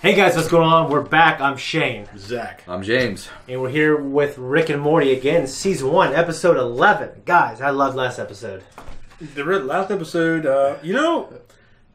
Hey guys, what's going on? We're back. I'm Shane. Zakk. I'm James. And we're here with Rick and Morty again, Season 1, Episode 11. Guys, I loved last episode. The last episode,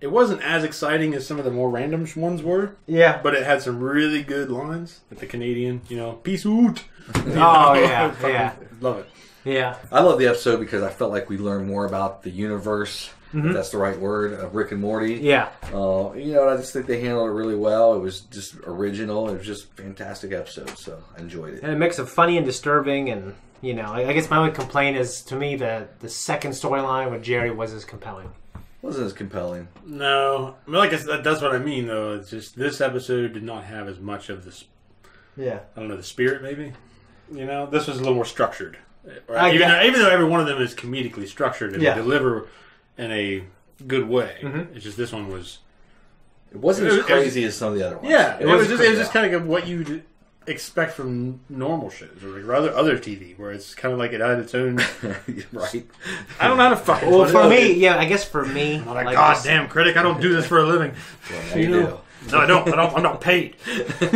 it wasn't as exciting as some of the more random ones were. Yeah. But it had some really good lines. Like the Canadian, peace out. Oh, yeah. Love it. Yeah. I love the episode because I felt like we learned more about the universe, if that's the right word, of Rick and Morty. Yeah. I just think they handled it really well. It was just original. It was just a fantastic episode, so I enjoyed it. And a mix of funny and disturbing, and, I guess my only complaint is, to me, the second storyline with Jerry was as compelling. Wasn't as compelling. No. I mean, that's what I mean, though. It's just this episode did not have as much of this, Yeah. I don't know, the spirit, maybe? This was a little more structured. Right? Even though every one of them is comedically structured and they deliver in a good way. Mm-hmm. It's just this one was... It wasn't as crazy as some of the other ones. Yeah. It was just kind of what you'd expect from normal shows or like other TV, where it's kind of like it had its own... Right. I don't know how to fucking... Well, for me, I guess for me... I'm like goddamn critic, I don't do this for a living. Well, you do. No, I don't. I'm not paid.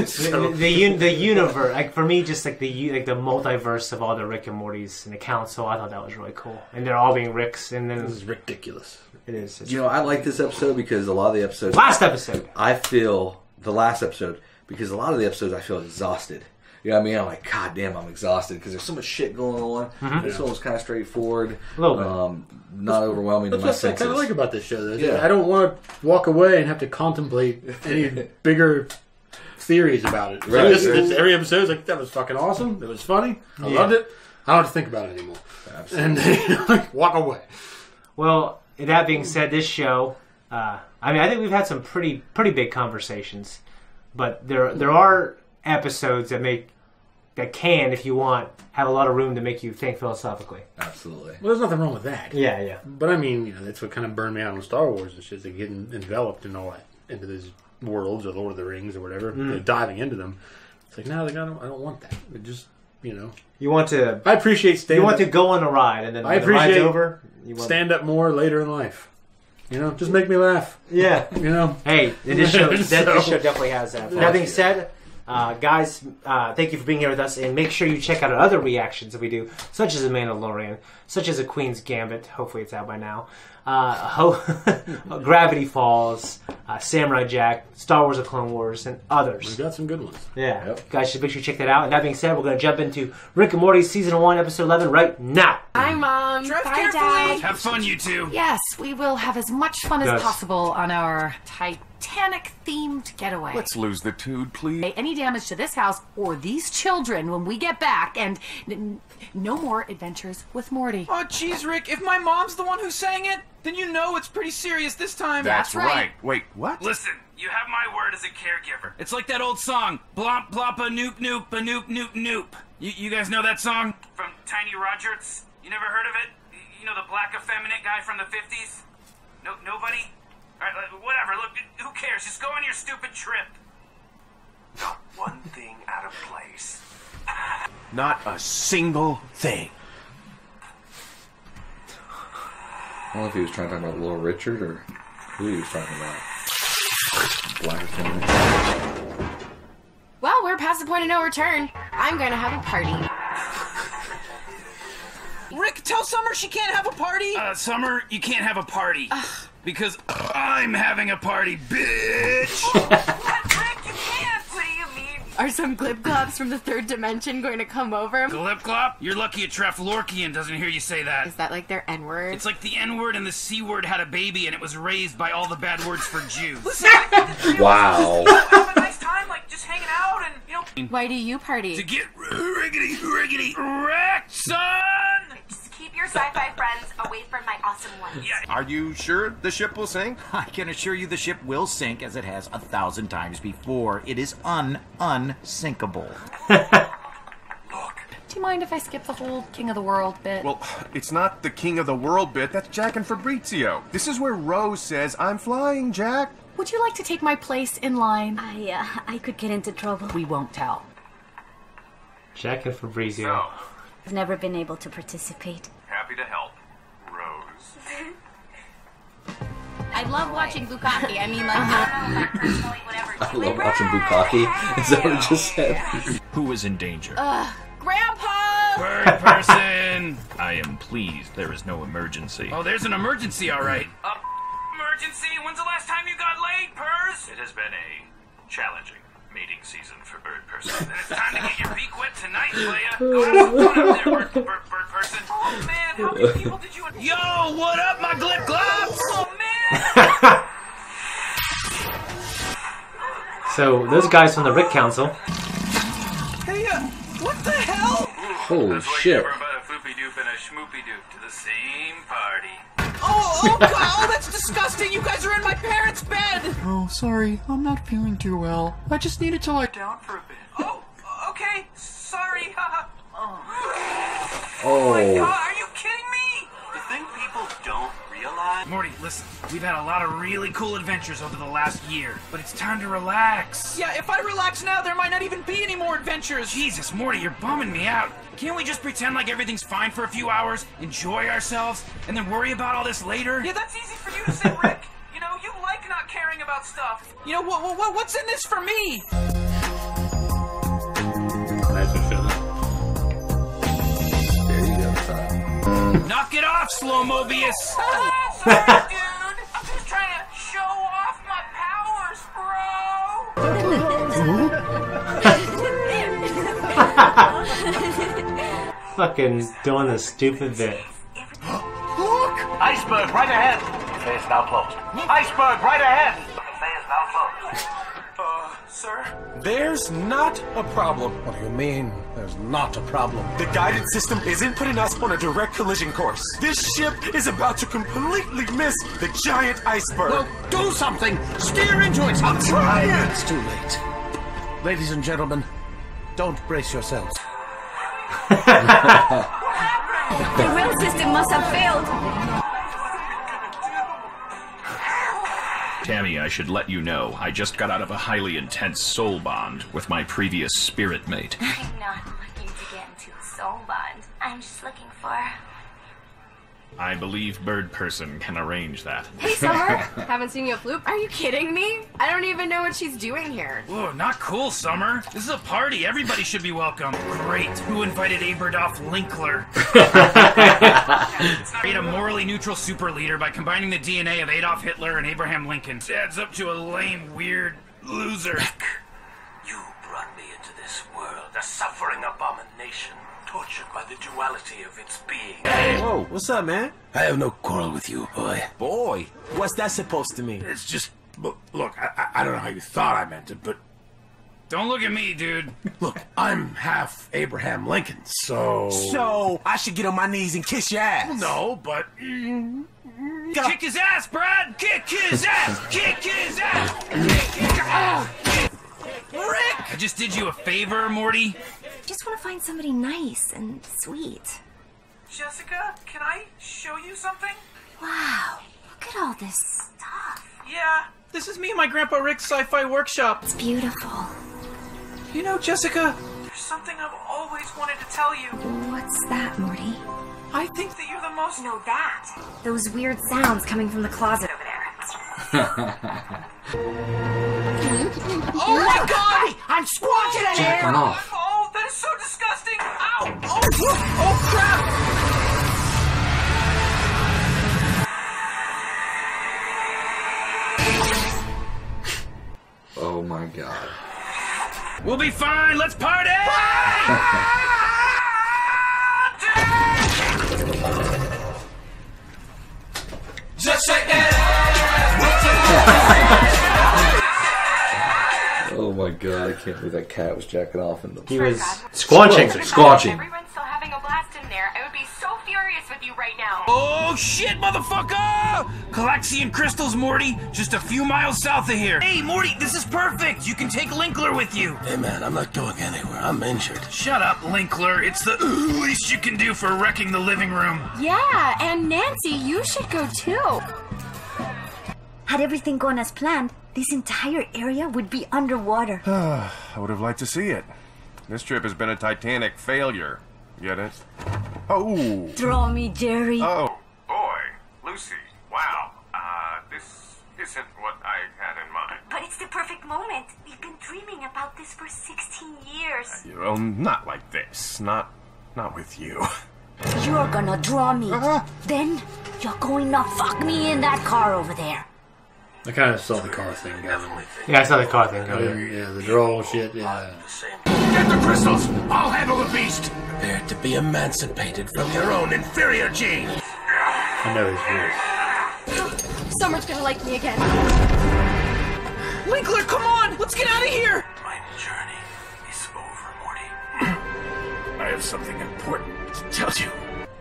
So. The universe, like for me, just like the multiverse of all the Rick and Mortys and the council, I thought that was really cool. And they're all being Ricks, and then this is ridiculous. It is. I like this episode because a lot of the episodes. Last episode, I feel the last episode because a lot of the episodes I feel exhausted. You know what I mean? I'm like, God damn, I'm exhausted because there's so much shit going on. Mm-hmm. This one was kind of straightforward. A little bit. Not overwhelming to my senses. That's what I kind of like about this show, though. Yeah. I don't want to walk away and have to contemplate any bigger theories about it. Right. Every episode's like, that was fucking awesome. It was funny. I loved it. I don't have to think about it anymore. Absolutely. And walk away. Well, that being said, this show, I think we've had some pretty big conversations, but there are episodes that can, if you want, have a lot of room to make you think philosophically. Absolutely. Well, there's nothing wrong with that. Yeah. But I mean, that's what kind of burned me out on Star Wars and shit. They getting enveloped and all that into these worlds or Lord of the Rings or whatever, diving into them. It's like, no, I don't want that. It just, You want to... I appreciate stand-up. You want to go on a ride, and then when the ride's over... stand up more later in life. Just make me laugh. Yeah. Hey, this show definitely has that. That being said... guys, thank you for being here with us, and make sure you check out our other reactions that we do, such as The Mandalorian, such as A Queen's Gambit, hopefully it's out by now, Gravity Falls, Samurai Jack, Star Wars: The Clone Wars, and others. We've got some good ones. Yeah, guys should make sure you check that out. And that being said, we're going to jump into Rick and Morty Season 1, Episode 11 right now. Hi, Mom. Drive Bye, carefully. Dad. Have fun, you two. Yes, we will have as much fun as possible on our Titanic-themed getaway. Let's lose the dude, please. Any damage to this house or these children when we get back, and no more adventures with Morty. Oh, jeez, Rick, if my mom's the one who sang it, then you know it's pretty serious this time. That's right. Wait, what? Listen, you have my word as a caregiver. It's like that old song, Blomp Blompa Noop Noop a Noop Noop Noop. You guys know that song? From Tiny Rogerts? You never heard of it? The black effeminate guy from the 50s? No, nobody? Alright, whatever, look, who cares? Just go on your stupid trip. Not one thing out of place. Not a single thing. I don't know if he was trying to talk about Little Richard or who he was talking about. Black Family. Well, we're past the point of no return. I'm going to have a party. Rick, tell Summer she can't have a party. Summer, you can't have a party. Because I'm having a party, bitch! Rick, you can't! What do you mean? Are some glip-glops from the third dimension going to come over? Glip-glop? You're lucky a Treflorkian doesn't hear you say that. Is that like their N-word? It's like the N-word and the C-word had a baby and it was raised by all the bad words for Jews. Listen, Wow. have a nice time, just hanging out and, Why do you party? To get riggedy wrecked, son! Just keep your sci-fi friends away from my awesome ones. Yeah. Are you sure the ship will sink? I can assure you the ship will sink as it has 1,000 times before. It is unsinkable. look. Do you mind if I skip the whole King of the World bit? Well, it's not the King of the World bit. That's Jack and Fabrizio. This is where Rose says, "I'm flying, Jack." Would you like to take my place in line? I could get into trouble. We won't tell. Jack and Fabrizio. I've never been able to participate. Happy to help. Rose. I I love watching Bukkake. I mean, like, I love watching Bukkake. Is that what it just said? Who is in danger? Grandpa! Bird person! I am pleased there is no emergency. Oh, there's an emergency, all right. Emergency? When's the last time you got laid, Purrs? It has been a challenging mating season for bird person. Then it's time to get your feet wet tonight, playa. Go have some fun up there, bird person. Oh, man, how many people did you... Yo, what up, my glip glops? Oh, man! So, those guys from the Rick Council. Hey, what the hell? Holy shit. Never but a floopy doop and a schmoopy doop to the same party. Oh, God, oh, that's disgusting. You guys are in my parents' bed. Oh, sorry. I'm not feeling too well. I just needed to lie down for a bit. Oh, okay. Sorry. Oh. My God, are you kidding me? You think people don't realize? Morty, listen, we've had a lot of really cool adventures over the last year, but it's time to relax. Yeah, if I relax now, there might not even be any more adventures. Jesus, Morty, you're bumming me out. Can't we just pretend like everything's fine for a few hours, enjoy ourselves, and then worry about all this later? Yeah, that's easy for you to say, Rick. You know, you like not caring about stuff. You know, what's in this for me? Nice and shut. There you go, son. Knock it off, Slow-Mobius! Sorry, dude. I'm just trying to show off my powers, bro. Fucking doing the stupid bit. Look! Iceberg right ahead. Cafe is now closed. Iceberg right ahead. Cafe is now closed. Sir? There's not a problem. What do you mean, there's not a problem? The guidance system isn't putting us on a direct collision course. This ship is about to completely miss the giant iceberg. Well, do something! Steer into it! I'm trying! It's too late. Ladies and gentlemen, don't brace yourselves. The rail system must have failed. Tammy, I should let you know, I just got out of a highly intense soul bond with my previous spirit mate. I'm not looking to get into a soul bond. I'm just looking for... I believe Bird Person can arrange that. Hey, Summer. Haven't seen you floop. Are you kidding me? I don't even know what she's doing here. Whoa, not cool, Summer. This is a party. Everybody should be welcome. Great. Who invited Aberdolf Linkler? Create a morally neutral super leader by combining the DNA of Adolf Hitler and Abraham Lincoln. It adds up to a lame, weird loser. Rick, you brought me into this world, a suffering abomination, tortured by the duality of its being. Whoa, what's up, man? I have no quarrel with you, boy. Boy, what's that supposed to mean? It's just... Look, I don't know how you thought I meant it, but... Don't look at me, dude. Look, I'm half Abraham Lincoln, so... So, I should get on my knees and kiss your ass? No, but... Kick his ass, Brad! Kick his ass! Kick his ass! Rick! I just did you a favor, Morty. Just want to find somebody nice and sweet. Jessica, can I show you something? Wow, look at all this stuff. Yeah, this is me and my Grandpa Rick's sci-fi workshop. It's beautiful. You know, Jessica, there's something I've always wanted to tell you. What's that, Morty? I think that you're the most... No, that. Those weird sounds coming from the closet over there. Oh my God! I'm squatching in here! Jacking off. Oh, that is so disgusting! Ow! Oh crap! Oh my God. We'll be fine. Let's party! Just shake that Oh my God, I can't believe that cat was jacking off in the... He was squanching. Squanching. Everyone's still having a blast in there. I would be so furious with you right now. Oh shit, motherfucker! Calaxian crystals, Morty. Just a few miles south of here. Hey, Morty, this is perfect. You can take Linkler with you. Hey man, I'm not going anywhere. I'm injured. Shut up, Linkler. It's the least you can do for wrecking the living room. Yeah, and Nancy, you should go too. Had everything gone as planned, this entire area would be underwater. I would have liked to see it. This trip has been a Titanic failure. Get it? Oh! Draw me, Jerry. Oh! Boy, Lucy, wow. This isn't what I had in mind. But it's the perfect moment. We've been dreaming about this for 16 years. Well, not like this. Not with you. You're gonna draw me. Then you're going to fuck me in that car over there. I kind of saw the car thing going. Yeah, I saw the car thing going. Yeah, the draw shit, yeah. Get the crystals! I'll handle the beast! Prepare to be emancipated from your own inferior genes. I know his voice. Summer's gonna like me again. Winkler, come on! Let's get out of here! My journey is over, Morty. I have something important to tell you.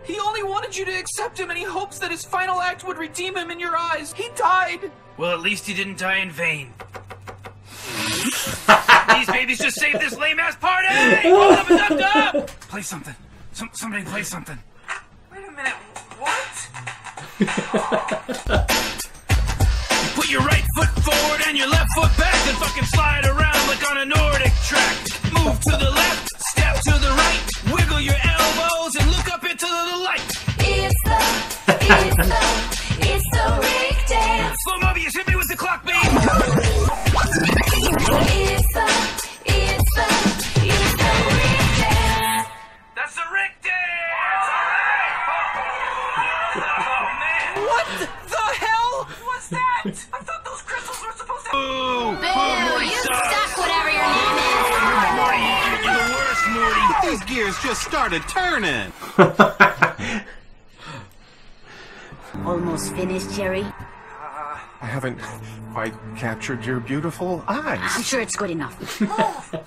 He only wanted you to accept him, and he hopes that his final act would redeem him in your eyes. He died! Well, at least he didn't die in vain. These babies just saved this lame-ass party! Dub-dub-dub-dub! Play something. Somebody play something. Wait a minute, what? Put your right foot forward and your left foot back and fucking slide around like on a Nordic track. Move to the left, step to the right, wiggle your elbows and look up into the light. It's the Rick dance. Slow Mobius, hit me with the clock, babe. It's the Rick dance. That's the Rick dance. Oh, man. What the hell was that? I thought those crystals were supposed to... Boo! Boo, you suck, whatever your name is. Morty, you're the worst, Morty. These gears just started turning. Almost finished, Jerry. I haven't quite captured your beautiful eyes. I'm sure it's good enough.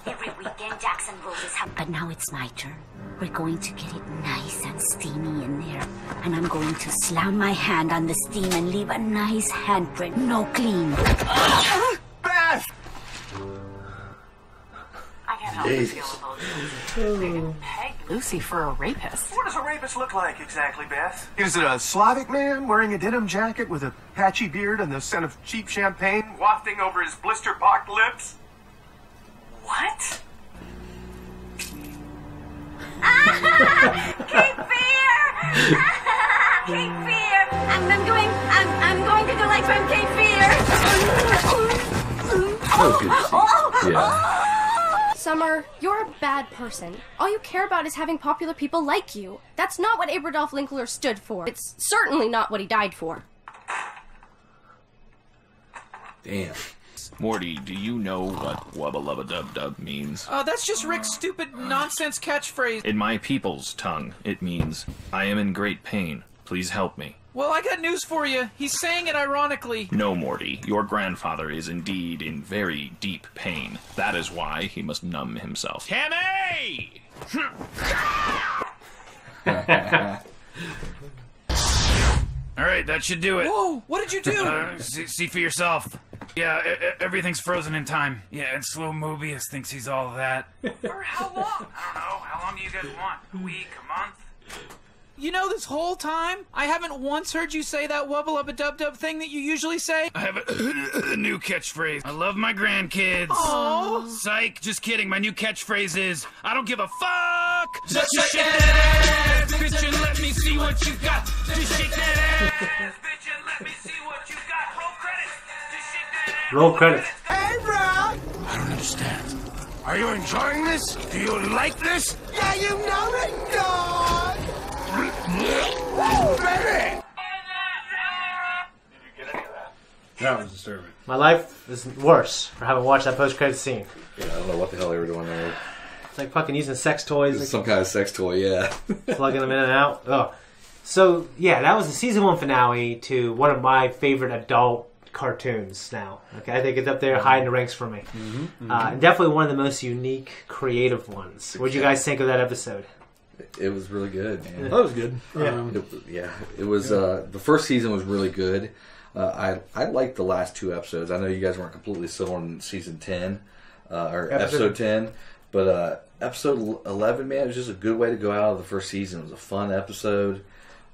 Every weekend, Jackson rolls his house. But now it's my turn. We're going to get it nice and steamy in there. And I'm going to slam my hand on the steam and leave a nice handprint. No clean. Beth! I can't help but feel a little guilty. They didn't peg Lucy for a rapist. What does a rapist look like exactly, Beth? Is it a Slavic man wearing a denim jacket with a patchy beard and the scent of cheap champagne wafting over his blister-pocked lips? What? Cape Fear! Cape Fear! I'm going to do like from Cape Fear! Yeah. Summer, you're a bad person. All you care about is having popular people like you. That's not what Abradolf Linkler stood for. It's certainly not what he died for. Damn. Morty, do you know what wubba lubba dub dub means? That's just Rick's stupid nonsense catchphrase. In my people's tongue, it means, I am in great pain. Please help me. Well, I got news for you. He's saying it ironically. No, Morty. Your grandfather is indeed in very deep pain. That is why he must numb himself. Tammy! Alright, that should do it. Whoa, what did you do? See for yourself. Yeah, everything's frozen in time. Yeah, and Slow Mobius thinks he's all that. For how long? I don't know. How long do you guys want? A week? A month? You know, this whole time, I haven't once heard you say that wubba-lubba-dub-dub thing that you usually say. I have a new catchphrase. I love my grandkids. Aww. Psych, just kidding. My new catchphrase is, I don't give a fuck. Just shake that ass, bitch, and let me see what you got. Just shake that ass, bitch, and let me see what you got. Roll credits. Just shake that ass. Roll credits. Hey, bro! I don't understand. Are you enjoying this? Do you like this? Yeah, you know it, dog! Woo, baby! That was disturbing. My life is worse for having watched that post-credit scene. Yeah, I don't know what the hell they were doing there. It's like fucking using sex toys. It's some kind of sex toy, yeah. Plugging them in and out. Oh. So, yeah, that was the season 1 finale to one of my favorite adult cartoons now. Okay, I think it's up there high in the ranks for me. Definitely one of the most unique, creative ones. What did you guys think of that episode? It was really good, man. That was good. Yeah, it was. The first season was really good. I liked the last 2 episodes. I know you guys weren't completely sold on season 10 or episode 10, but episode 11, man, it was just a good way to go out of the first season. It was a fun episode.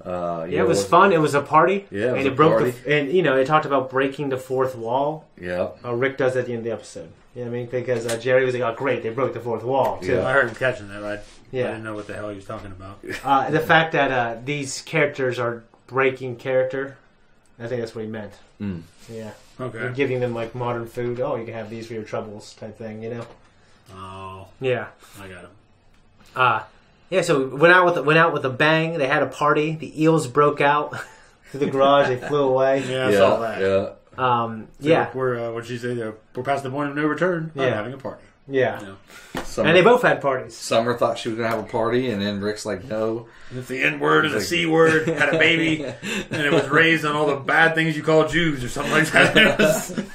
It was fun. It was a party. Yeah, it broke and it talked about breaking the fourth wall. Yeah. Rick does at the end of the episode. You know what I mean? Because Jerry was like, "Oh, great, they broke the fourth wall too." Yeah. I heard him catching that. I didn't know what the hell he was talking about. The fact that these characters are breaking character I think that's what he meant. Mm. Yeah. Okay. And giving them like modern food. Oh, you can have these for your troubles, type thing. You know. Oh. Yeah. I got him. Yeah. So went out with a bang. They had a party. The eels broke out through the garage. They flew away. Yeah, I saw that. Yeah. Yeah. We're what'd she say? We're past the point of no return. I'm having a party. Yeah. Summer, and they both had parties. Summer thought she was going to have a party, and then Rick's like, no. If the N word is a C word, had a baby, and it was raised on all the bad things you call Jews or something like that.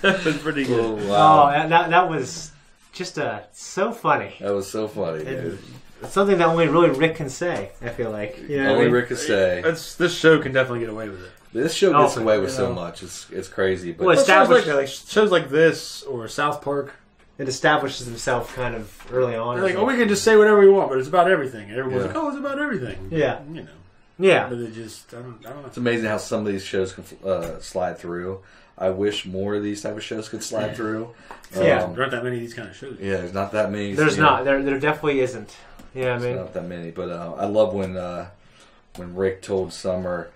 It was pretty good. Oh, wow. Oh, that was just so funny. That was so funny, dude. It's something that only really Rick can say, I feel like. You know only Rick can say. This show can definitely get away with it. This show gets away with so much. It's crazy. But Well, shows like this or South Park. It establishes himself kind of early on. They're like, we can just say whatever we want, but it's about everything. And everyone's like, it's about everything. Yeah. You know. Yeah. But it just, I don't know. It's amazing how some of these shows can slide through. I wish more of these type of shows could slide through. There aren't that many of these kind of shows. Yeah, there's not that many. There's not. There definitely isn't. Yeah, I mean, not that many. But I love when Rick told Summer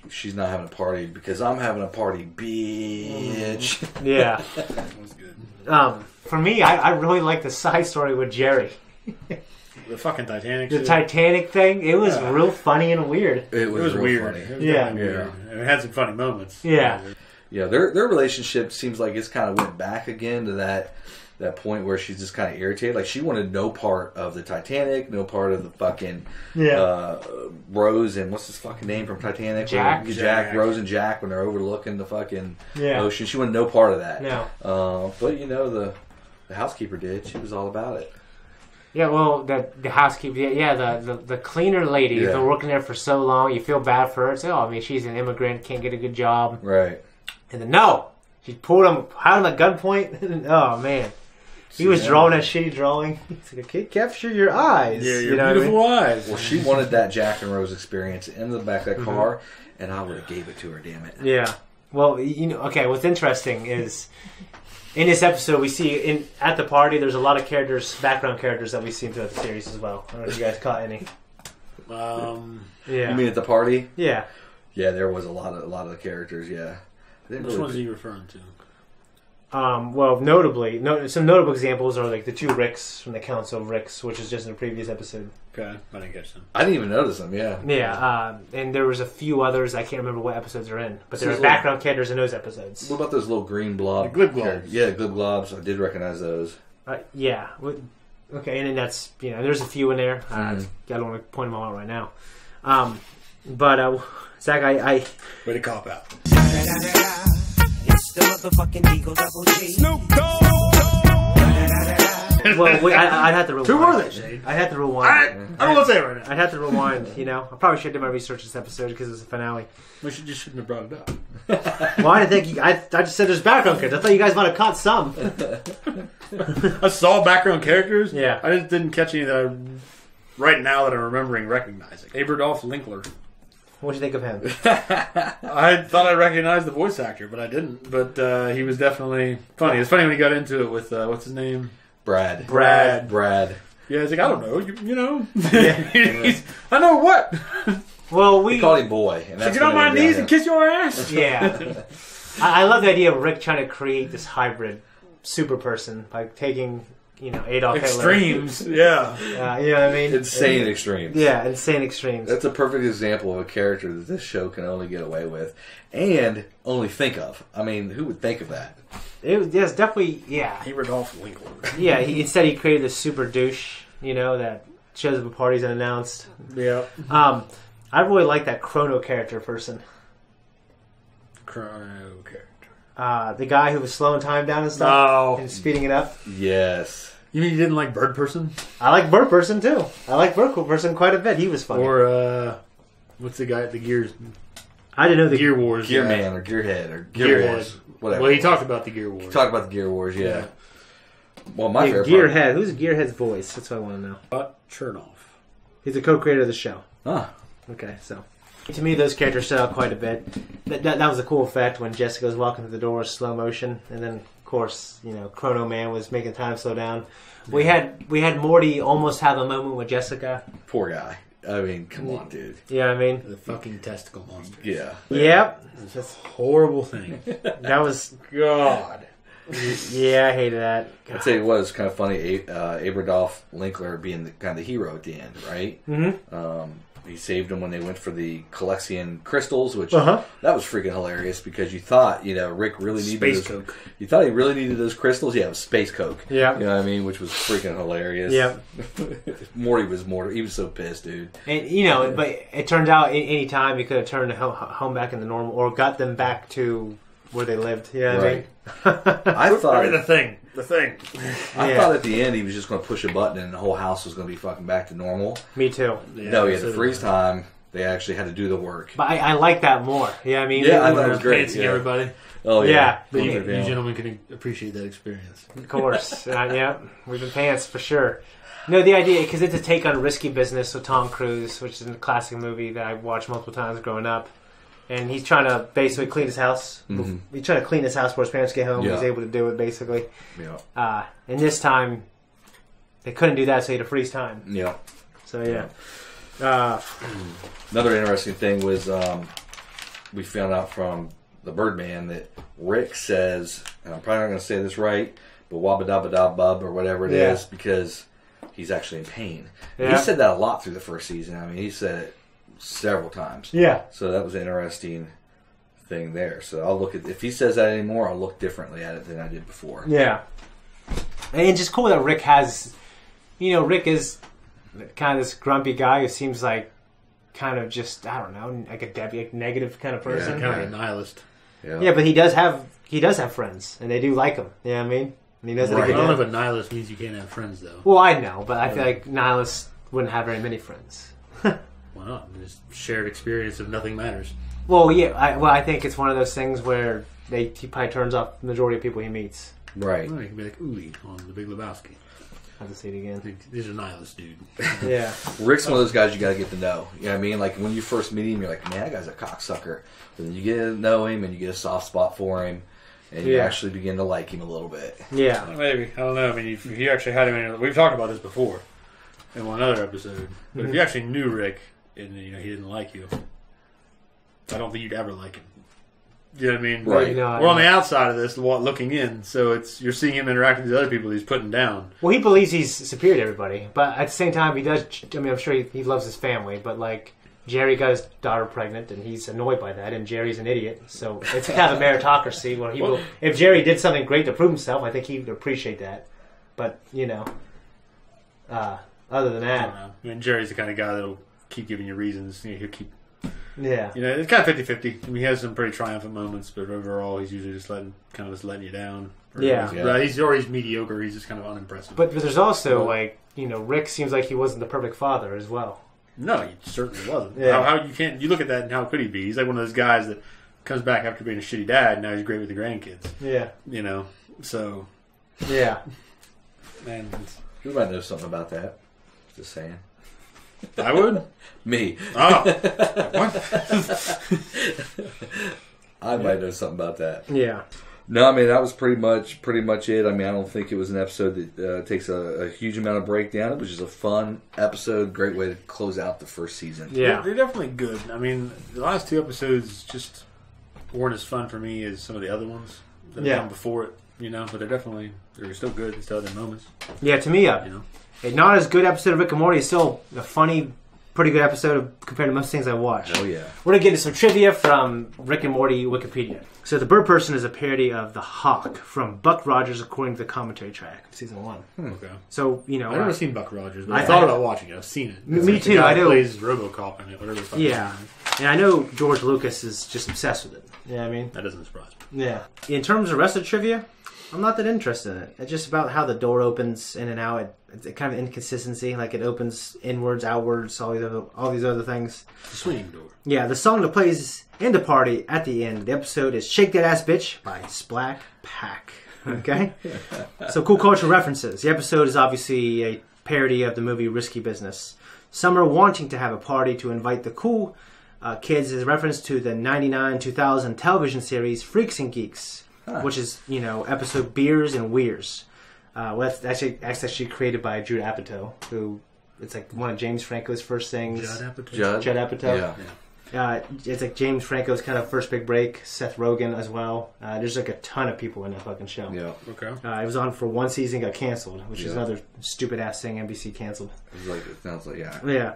she's not having a party because I'm having a party, bitch. Yeah. That was good. For me, I really like the side story with Jerry. The fucking Titanic. The Titanic thing. It was real funny and weird. It was real weird. funny. It was definitely weird. And it had some funny moments. Yeah. Yeah, their relationship seems like it's kind of went back again to that point where she's just kind of irritated. Like she wanted no part of the Titanic, no part of the fucking Rose and what's his fucking name from Titanic? Jack, Rose and Jack when they're overlooking the fucking Yeah. ocean. She wanted no part of that. No. But you know the housekeeper did. She was all about it. Yeah, well, the housekeeper, the cleaner lady, Yeah. who's been working there for so long, you feel bad for her. It's, I mean, she's an immigrant, can't get a good job. Right. And then, no! She pulled him, had him at gunpoint. Oh, man. He was drawing that shitty drawing. He's like, I can't capture your eyes. Yeah, your you know beautiful what I mean? eyes. Well, she wanted that Jack and Rose experience in the back of that car, and I would have gave it to her, damn it. Yeah. Well, you know, okay, what's interesting is in this episode we see at the party there's a lot of characters, background characters that we've seen throughout the series as well. I don't know if you guys caught any. You mean at the party? Yeah. Yeah, there was a lot of the characters, yeah. Which ones are you referring to? Well, some notable examples are like the two Ricks from the Council of Ricks, which is just in the previous episode. Okay, I didn't catch them. I didn't even notice them, yeah. Yeah, and there was a few others, I can't remember what episodes they're in, but there So are background characters in those episodes. What about those little green blob? The glib globs. Yeah, glib globs. I did recognize those. Yeah. Okay, and then that's, you know, there's a few in there. I don't want to point them all out right now. But, Zakk, I... Way to cop out. It's the motherfucking Eagle Double G. Snoop Dogg. Well, wait, I'd have to rewind. Who were they, Shane? I'd have to rewind. I don't want to say it right now. I'd have to rewind, you know. I probably should have done my research this episode because it's a finale. We just shouldn't have brought it up. Well, I didn't think I just said there's background characters. I thought you guys might have caught some. I saw background characters. Yeah. I just didn't catch any that I, right now that I'm remembering recognizing. Aberdolph Linkler. What do you think of him? I thought I recognized the voice actor, but I didn't. But he was definitely funny. It was funny when he got into it with, what's his name? Brad. Yeah, he's like, I don't know. You know. I know what. Well, we called him boy. And so get on my knees and kiss your ass. Yeah. I love the idea of Rick trying to create this hybrid super person by taking, you know, Adolf extremes. Hitler. Yeah. You know what I mean? Insane extremes. Yeah, insane extremes. That's a perfect example of a character that this show can only get away with and only think of. I mean, who would think of that? It's definitely, yeah. Aberdolph Linkler. Yeah, instead he created this super douche, you know, that shows up at parties unannounced. Yeah. I really like that Chrono character person. Chrono character. The guy who was slowing time down and stuff and speeding it up. Yes. You mean you didn't like Bird Person? I like Bird Person too. I like Bird Person quite a bit. He was funny. Or what's the guy at the Gears? I didn't know the Gear Wars. Gear Man or Gearhead or Gear Wars. Whatever. Well, he talked about the Gear Wars. He talked about the Gear Wars, yeah. Well, my favorite Gearhead. Who's Gearhead's voice? That's what I want to know. Chernoff. He's the co-creator of the show. Ah. Okay, so to me, those characters stood out quite a bit. That was a cool effect when Jessica was walking through the door, slow motion, and then of course, you know, Chrono Man was making time slow down. We had Morty almost have a moment with Jessica. Poor guy. I mean, come on, dude. Yeah, I mean, the fucking testicle monster. Yeah. Yep. It's just a horrible thing. That was God. Yeah, I hated that. God. I'll tell you what, it's kind of funny. Aberdolf Linkler being kind of the hero at the end, right? Mm-hmm. He saved them when they went for the Calexian crystals, which that was freaking hilarious because you thought, Rick really needed Space those, Coke. You thought he really needed those crystals? Yeah, it was Space Coke. Yeah. You know what I mean? Which was freaking hilarious. Yep. Morty was He was so pissed, dude. And, but it turned out any time he could have turned the home back in the normal or got them back to where they lived. You know what I mean? I thought... The thing. I thought at the end he was just going to push a button and the whole house was going to be fucking back to normal. Me too. Yeah, no, he had to freeze time. They actually had to do the work. But I like that more. Yeah, I mean... Yeah, I thought it was great. Fancy everybody. Oh, yeah. You gentlemen can appreciate that experience. Of course. Yeah, we've been pants for sure. No, the idea, because it's a take on Risky Business with Tom Cruise, which is a classic movie that I watched multiple times growing up. And he's trying to basically clean his house. Mm-hmm. He's trying to clean his house before his parents get home. Yeah. He's able to do it, basically. Yeah. And this time, they couldn't do that, so he had to freeze time. Yeah. So, yeah. Another interesting thing was we found out from the Birdman that Rick says, and I'm probably not going to say this right, but wabba-dabba-da-bub or whatever it is, because he's actually in pain. Yeah. He said that a lot through the first season. I mean, he said it several times. Yeah. So that was an interesting thing there. So I'll look at, if he says that anymore, I'll look differently at it than I did before. Yeah. And it's just cool that Rick has, Rick is kind of this grumpy guy who seems like kind of just, I don't know, like a negative kind of person. Yeah, kind of a nihilist. Yeah, but he does have friends, and they do like him. You know what I mean? And he does. Right. I don't know if a nihilist means you can't have friends, though. Well, I know, but I feel like nihilists wouldn't have very many friends. Why not? Just shared experience of nothing matters. Well, yeah. I think it's one of those things where he probably turns off the majority of people he meets. Right. Well, he can be like Uli on The Big Lebowski. I have to see it again. He's a nihilist dude. Yeah. Rick's one of those guys you got to get to know. You know what I mean? Like when you first meet him, you're like, man, that guy's a cocksucker. But then you get to know him and you get a soft spot for him. And you actually begin to like him a little bit. Yeah. Maybe. I don't know. I mean, if you actually had him we've talked about this before in one other episode. But if you actually knew Rick and he didn't like you, I don't think you'd ever like him. You know what I mean? Right. We're on the outside of this, looking in, so you're seeing him interact with the other people he's putting down. Well, he believes he's superior to everybody, but at the same time, he does. I mean, I'm sure he loves his family, but like Jerry got his daughter pregnant, and he's annoyed by that, and Jerry's an idiot. So it's kind of a meritocracy. Where if Jerry did something great to prove himself, I think he would appreciate that. But other than that, I mean, Jerry's the kind of guy that'll keep giving you reasons. He'll keep. Yeah. It's kind of 50-50. I mean, he has some pretty triumphant moments, but overall, he's usually just letting you down. He's mediocre. He's just kind of unimpressive. But there's also Rick seems like he wasn't the perfect father as well. No, he certainly wasn't. Yeah. How you can't? You look at that, and how could he be? He's like one of those guys that comes back after being a shitty dad, and now he's great with the grandkids. Yeah. So. Yeah. Man, you might know something about that. Just saying. I would? Me. Oh. What? I might know something about that. Yeah. No, I mean, that was pretty much it. I mean, I don't think it was an episode that takes a huge amount of breakdown. It was just a fun episode. Great way to close out the first season. Yeah. They're definitely good. I mean, the last two episodes just weren't as fun for me as some of the other ones that have come before it, but they're still good. They still have their moments. Yeah, to me, a not as good episode of Rick and Morty is still a funny, pretty good episode compared to most things I watch. Oh, yeah. We're going to get into some trivia from Rick and Morty Wikipedia. So the Bird Person is a parody of the Hawk from Buck Rogers according to the commentary track, Season 1. Okay. So, I've never seen Buck Rogers, but I thought about watching it. I've seen it. Me too. I know. Plays RoboCop in it, whatever the fuck. Yeah. And I know George Lucas is just obsessed with it. You know what I mean? That doesn't surprise me. Yeah. In terms of the rest of the trivia, I'm not that interested in it. It's just about how the door opens in and out. It's kind of inconsistency. Like it opens inwards, outwards, all these other things. The swinging door. Yeah, the song that plays in the party at the end of the episode is "Shake That Ass Bitch" by Splat Pack. Okay? So cool cultural references. The episode is obviously a parody of the movie Risky Business. Summer wanting to have a party to invite the cool kids is a reference to the 99-2000 television series Freaks and Geeks. Which is, episode Beers and Weirs. That's actually created by Judd Apatow, who it's like one of James Franco's first things. Judd Apatow. Yeah. It's like James Franco's kind of first big break. Seth Rogen as well. There's like a ton of people in that fucking show. Yeah. Okay. It was on for one season, got canceled, which is another stupid ass thing NBC canceled. It sounds like Yeah.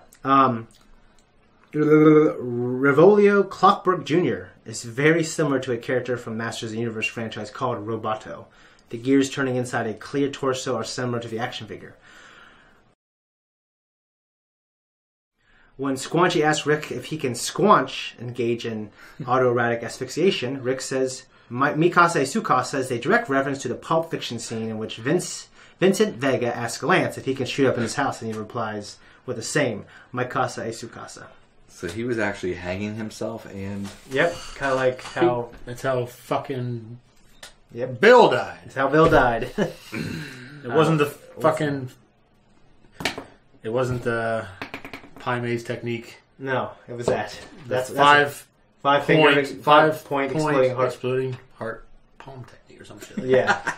Revolio Clockbrook Jr. is very similar to a character from Masters of the Universe franchise called Roboto. The gears turning inside a clear torso are similar to the action figure. When Squanchy asks Rick if he can squanch engage in autoerotic asphyxiation, Rick says, Mikasa Tsukasa is a direct reference to the Pulp Fiction scene in which Vincent Vega asks Lance if he can shoot up in his house, and he replies with the same, Mikasa Tsukasa. So he was actually hanging himself and... Yep, kind of like how... That's how fucking... Yep. Bill died. That's how Bill died. It wasn't the fucking... It wasn't the... Pie maze technique. No, it was that. That's five point exploding heart palm technique or some shit. Yeah.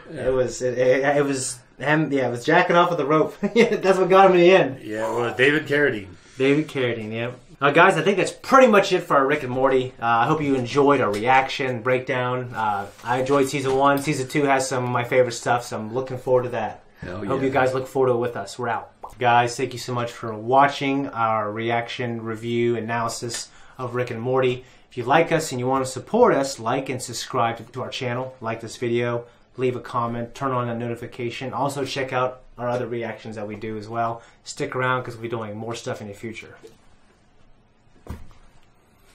It was him. Yeah, it was jacking off with the rope. That's what got him in the end. Yeah, well, David Carradine. Yep. Guys, I think that's pretty much it for our Rick and Morty. I hope you enjoyed our reaction breakdown. I enjoyed season 1. Season 2 has some of my favorite stuff, so I'm looking forward to that. Hell I hope you guys look forward to it with us. We're out. Guys, thank you so much for watching our reaction, review, analysis of Rick and Morty. If you like us and you want to support us, like and subscribe to our channel. Like this video, leave a comment, turn on that notification. Also check out our other reactions that we do as well. Stick around because we'll be doing more stuff in the future.